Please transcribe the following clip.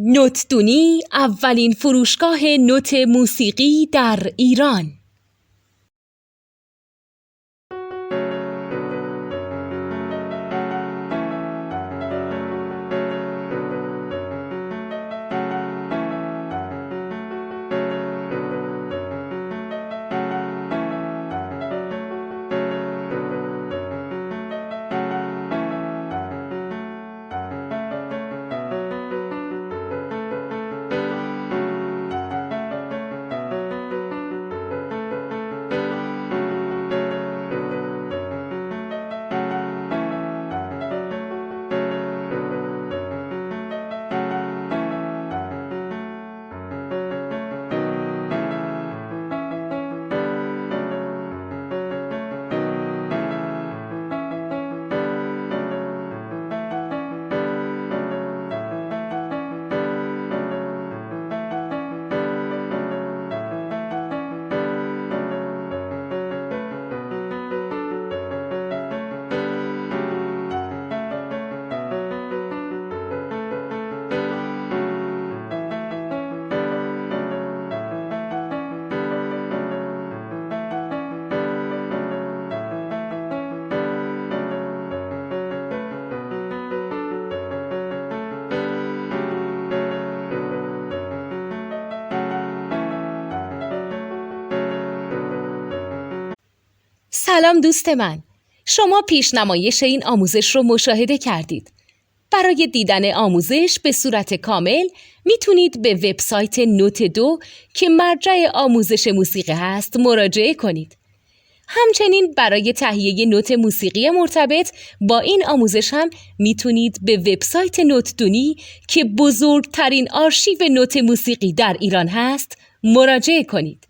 نوتدونی اولین فروشگاه نوت موسیقی در ایران. سلام دوست من، شما پیشنمایش این آموزش رو مشاهده کردید. برای دیدن آموزش به صورت کامل میتونید به وبسایت نوت 2 که مرجع آموزش موسیقی هست مراجعه کنید. همچنین برای تهیه نوت موسیقی مرتبط با این آموزش هم میتونید به وبسایت نوتدونی که بزرگترین آرشیو نوت موسیقی در ایران هست مراجعه کنید.